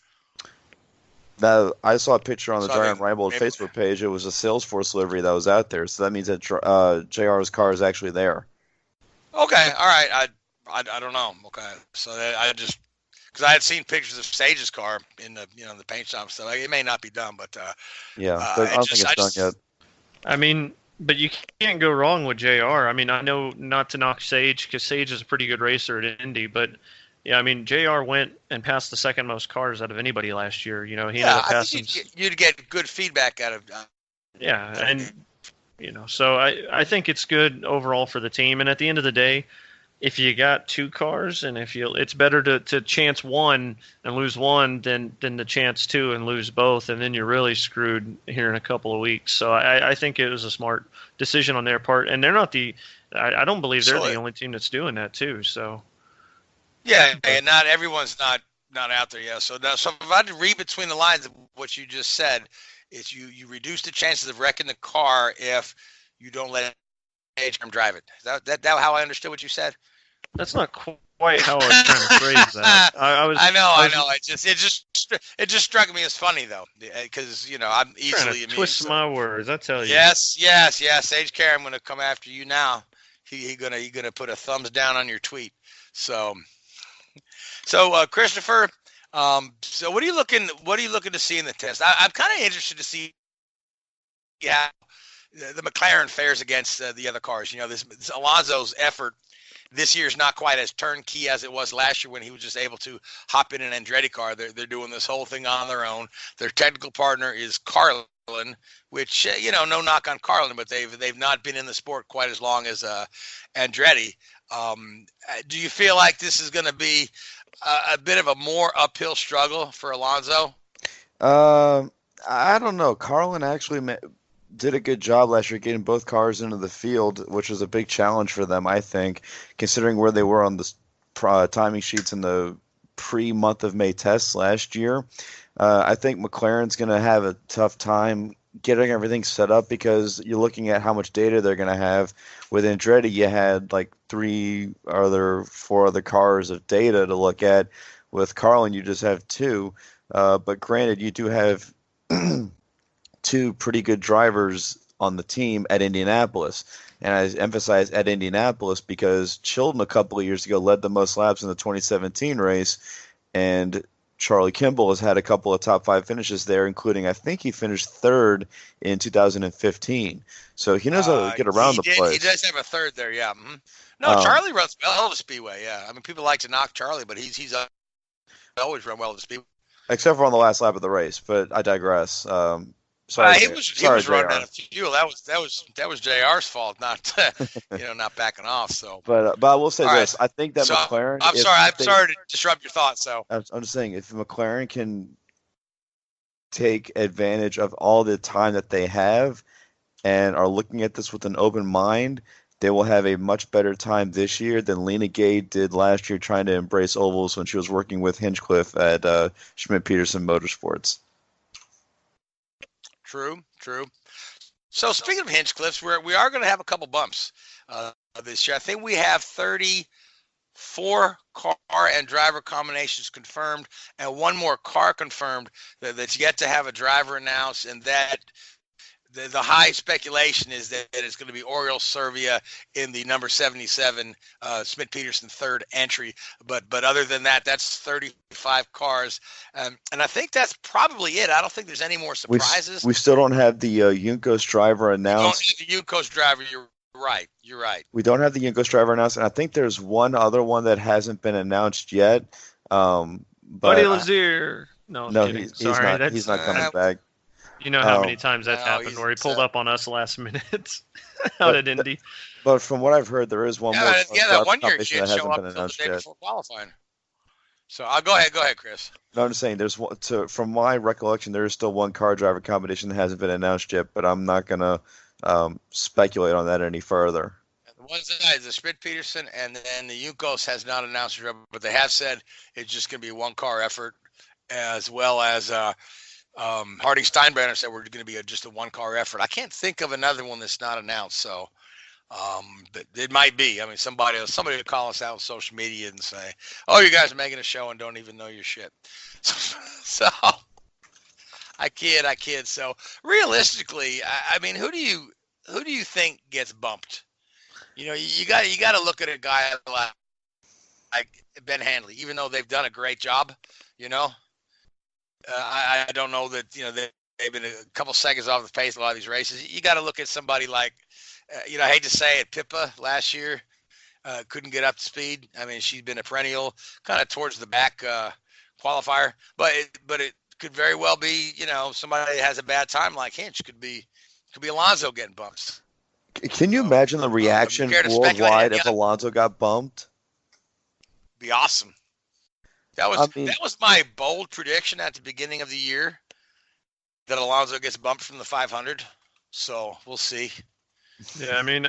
Now, I saw a picture on the Ryan Reinbold Facebook page. It was a Salesforce livery that was out there, so that means that JR's car is actually there. Okay, all right. I don't know. Okay, so I just because I had seen pictures of Sage's car in the the paint shop, so it may not be done, but I don't think it's done yet. I mean, but you can't go wrong with JR. I mean, I know not to knock Sage because Sage is a pretty good racer at Indy, but yeah, I mean, JR went and passed the second most cars out of anybody last year. He ended up passing. You'd get good feedback out of. Yeah, and so I think it's good overall for the team. And at the end of the day, if you got 2 cars, and it's better to chance one and lose one than to chance 2 and lose both, and then you're really screwed here in a couple of weeks. So I think it was a smart decision on their part, and they're not I don't believe they're the only team that's doing that too. So. Yeah, and not everyone's not out there yet. So if I had to read between the lines of what you just said, is you reduce the chances of wrecking the car if you don't let Sage drive it. Is that how I understood what you said? That's not quite how I was trying to phrase that. I know. It just struck me as funny though, because I'm easily amused. Twist my words, I tell you. Yes. Sage Karam, I'm gonna come after you now. He gonna put a thumbs down on your tweet. So So, Christopher, so what are you looking to see in the test? I'm kind of interested to see how the McLaren fares against the other cars. You know, this Alonso's effort this year is not quite as turnkey as it was last year when he was just able to hop in an Andretti car. They're doing this whole thing on their own. Their technical partner is Carlin, which no knock on Carlin, but they've not been in the sport quite as long as Andretti. Do you feel like this is going to be a bit of a more uphill struggle for Alonso? I don't know. Carlin actually did a good job last year getting both cars into the field, which was a big challenge for them, I think, considering where they were on the timing sheets in the pre-month of May tests last year. I think McLaren's going to have a tough time getting everything set up because you're looking at how much data they're going to have. With Andretti, you had like 4 other cars of data to look at. With Carlin, you just have 2. But granted, you do have 2 pretty good drivers on the team at Indianapolis. And I emphasize at Indianapolis because Chilton a couple of years ago led the most laps in the 2017 race, and Charlie Kimball has had a couple of top 5 finishes there, including I think he finished 3rd in 2015. So he knows how to get around the place. He does have a 3rd there, yeah. Mm-hmm. No, Charlie runs well at the Speedway, yeah. I mean, people like to knock Charlie, but he's always run well at the Speedway. Except for on the last lap of the race, but I digress. Sorry, he was running out of fuel. That was JR's fault, not not backing off. So, but I will say this: right. I think that McLaren. I'm sorry to disrupt your thoughts. So I'm just saying, if McLaren can take advantage of all the time that they have and are looking at this with an open mind, they will have a much better time this year than Lena Gay did last year trying to embrace ovals when she was working with Hinchcliffe at Schmidt-Peterson Motorsports. True. So speaking of Hinchcliffes, we are going to have a couple bumps this year. I think we have 34 car and driver combinations confirmed, and 1 more car confirmed that's yet to have a driver announced, and that the high speculation is that it's going to be Oriol Servia in the number 77 Schmidt-Peterson 3rd entry. But other than that, that's 35 cars. And I think that's probably it. I don't think there's any more surprises. We still don't have the Juncos driver announced. We don't have the Juncos driver. You're right. We don't have the Juncos driver announced. And I think there's one other one that hasn't been announced yet. Buddy Lazier. No, he's not coming back. You know how many times that's happened where he pulled up on us last minute out at Indy. But from what I've heard, there is one more. That 1 year she didn't show up until the day before qualifying. So I'll go ahead, Chris. No, I'm just saying there's one. From my recollection, there is still 1 car driver combination that hasn't been announced yet, but I'm not gonna speculate on that any further. The ones that the Schmidt-Peterson and then the Juncos has not announced a driver, but they have said it's just going to be a 1 car effort, as well as Harding Steinbrenner said we're going to be just a 1 car effort. I can't think of another one that's not announced, so but it might be. I mean, somebody will call us out on social media and say, "Oh, you guys are making a show and don't even know your shit." So I kid. So realistically, I mean, who do you think gets bumped? You got to look at a guy like Ben Handley, even though they've done a great job. I don't know that they've been a couple seconds off the pace a lot of these races. You got to look at somebody like I hate to say it, Pippa last year couldn't get up to speed. I mean, she's been a perennial kind of towards the back qualifier, but it could very well be somebody that has a bad time like Hinch. Could be Alonso getting bumps. Can you imagine the reaction worldwide if Alonso got bumped? Be awesome. That was my bold prediction at the beginning of the year, that Alonso gets bumped from the 500. So we'll see. Yeah, I mean,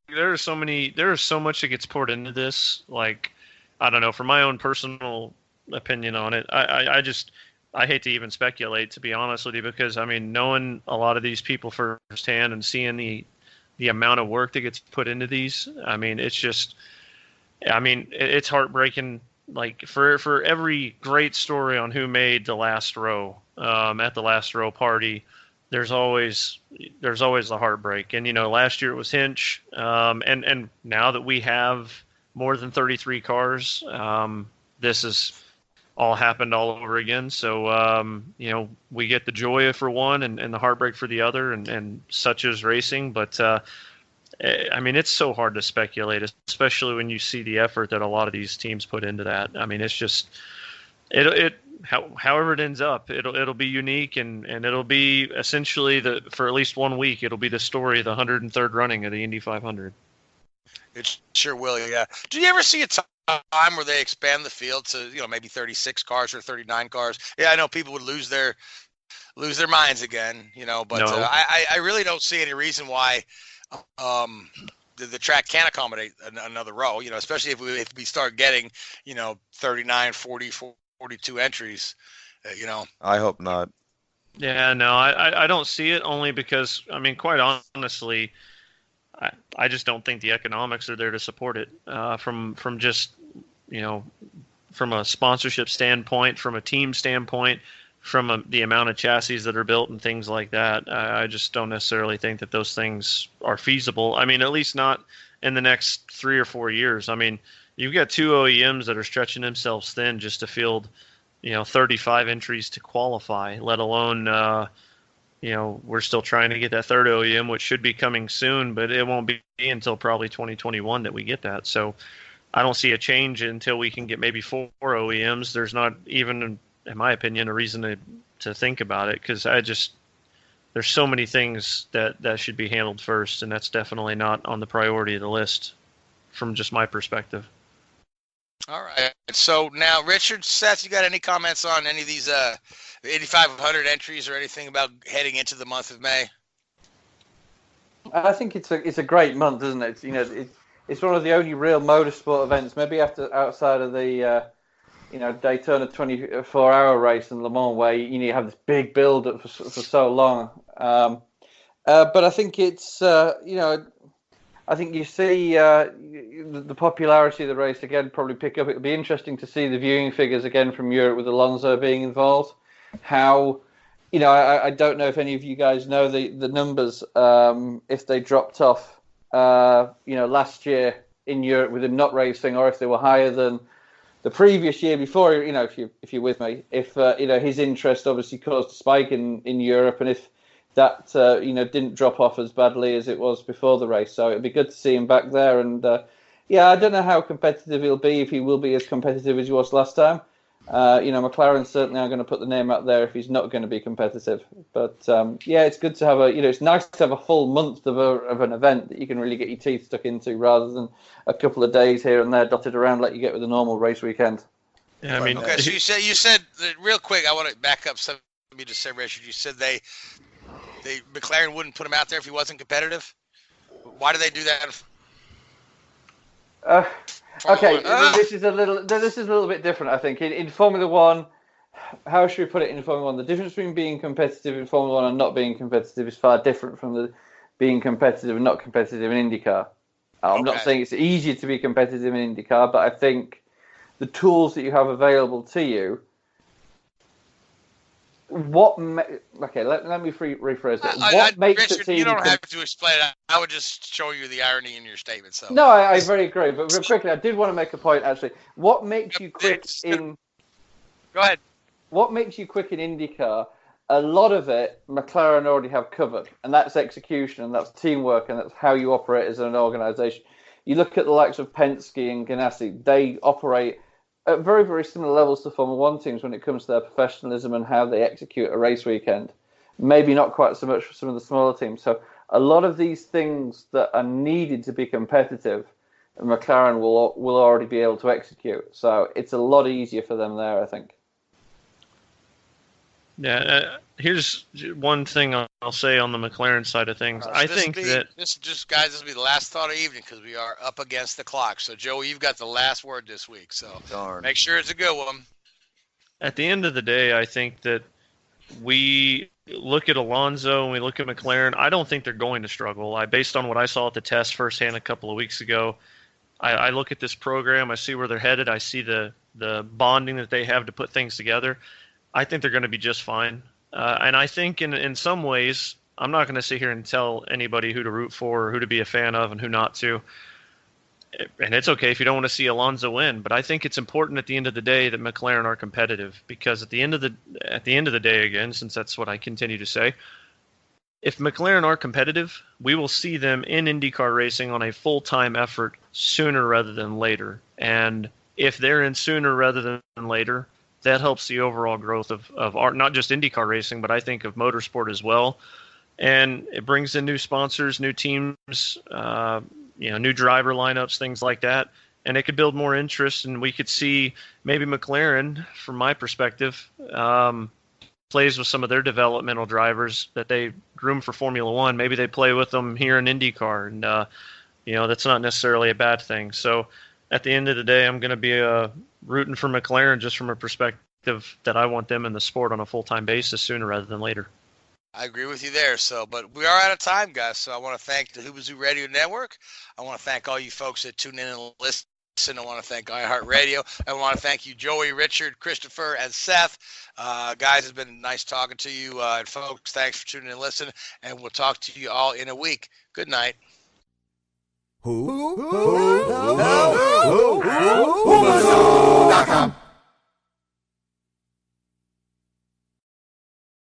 there's so much that gets poured into this. Like, I don't know, from my own personal opinion on it, I hate to even speculate, to be honest with you, because I mean, knowing a lot of these people firsthand and seeing the amount of work that gets put into these, I mean, it's heartbreaking. Like for every great story on who made the last row at the last row party, there's always the heartbreak. And last year it was Hinch, and now that we have more than 33 cars. This is all happened all over again. So, we get the joy for one and the heartbreak for the other, and such is racing. But, it's so hard to speculate, especially when you see the effort that a lot of these teams put into that. I mean, it's just, however it ends up, it'll be unique, and it'll be essentially for at least 1 week, it'll be the story of the 103rd running of the Indy 500. It sure will, yeah. Do you ever see a time where they expand the field to, maybe 36 cars or 39 cars? Yeah, I know people would lose their minds again, but No. I really don't see any reason why the track can't accommodate another row, especially if we start getting, 39, 40, 42 entries, I hope not. Yeah, no, I don't see it, only because, quite honestly, I just don't think the economics are there to support it. From just, from a sponsorship standpoint, from a team standpoint, from the amount of chassis that are built and things like that, I just don't necessarily think that those things are feasible. At least not in the next 3 or 4 years. You've got 2 OEMs that are stretching themselves thin just to field, 35 entries to qualify, let alone, we're still trying to get that third OEM, which should be coming soon, but it won't be until probably 2021 that we get that. So I don't see a change until we can get maybe 4 OEMs. There's not even, in my opinion, a reason to think about it, because there's so many things that should be handled first, and that's definitely not on the priority of the list from just my perspective. All right. So now, Richard, Seth, you got any comments on any of these 8,500 entries or anything about heading into the month of May? I think it's a great month, isn't it? It's one of the only real motorsport events, maybe outside of the Daytona 24-hour race and Le Mans, where you have this big build up for so long. But I think it's I think you see the popularity of the race again probably pick up. It'll be interesting to see the viewing figures again from Europe with Alonso being involved. How, I don't know if any of you guys know the numbers, if they dropped off, last year in Europe with him not racing, or if they were higher than the previous year before. If you're with me, if his interest obviously caused a spike in Europe, and if that didn't drop off as badly as it was before the race. So it'd be good to see him back there. And I don't know how competitive he'll be, if he will be as competitive as he was last time. McLaren certainly are going to put the name out there if he's not going to be competitive. But it's good to have it's nice to have a full month of an event that you can really get your teeth stuck into, rather than a couple of days here and there dotted around like you get with a normal race weekend. Yeah, okay. So you said real quick. I want to back up something you just said, Richard. You said McLaren wouldn't put him out there if he wasn't competitive. Why do they do that? Okay, this is a little bit different, I think. In Formula One, how should we put it in Formula One? The difference between being competitive in Formula One and not being competitive is far different from the being competitive and not competitive in IndyCar. I'm not saying it's easier to be competitive in IndyCar, but I think the tools that you have available to you. Let me rephrase it. What makes Richard, the team? You don't have to explain it. I would just show you the irony in your statement. So no, I very agree. But real quickly, I did want to make a point. Actually, what makes you quick in? Go ahead. What makes you quick in IndyCar? A lot of it, McLaren already have covered, and that's execution, and that's teamwork, and that's how you operate as an organisation. You look at the likes of Penske and Ganassi; they operate at very, very similar levels to Formula One teams when it comes to their professionalism and how they execute a race weekend. Maybe not quite so much for some of the smaller teams. So a lot of these things that are needed to be competitive, McLaren will already be able to execute. So it's a lot easier for them there, I think. Yeah, here's one thing I'll say on the McLaren side of things. This will be the last thought of the evening, because we are up against the clock. So, Joey, you've got the last word this week. So Make sure it's a good one. At the end of the day, I think that we look at Alonso and we look at McLaren. I don't think they're going to struggle. Based on what I saw at the test firsthand a couple of weeks ago, I look at this program. I see where they're headed. I see the bonding that they have to put things together. I think they're going to be just fine. And I think in some ways, I'm not going to sit here and tell anybody who to root for or who to be a fan of and who not to. and it's okay if you don't want to see Alonso win, but I think it's important at the end of the day that McLaren are competitive, because at the end of the day, again, since that's what I continue to say, if McLaren are competitive, we will see them in IndyCar racing on a full-time effort sooner rather than later. And if they're in sooner rather than later, that helps the overall growth of our, not just IndyCar racing, but I think of motorsport as well. And it brings in new sponsors, new teams, new driver lineups, things like that. And it could build more interest, and we could see maybe McLaren, from my perspective, plays with some of their developmental drivers that they groom for Formula One. Maybe they play with them here in IndyCar, and that's not necessarily a bad thing. So at the end of the day, I'm going to be rooting for McLaren just from a perspective that I want them in the sport on a full-time basis sooner rather than later. I agree with you there. So, but we are out of time, guys. So I want to thank the Hoobazoo Radio Network. I want to thank all you folks that tune in and listen. I want to thank iHeartRadio. I want to thank you, Joey, Richard, Christopher, and Seth. Guys, it's been nice talking to you. And folks, thanks for tuning in and listening. And we'll talk to you all in a week. Good night. Hoobazoo.com.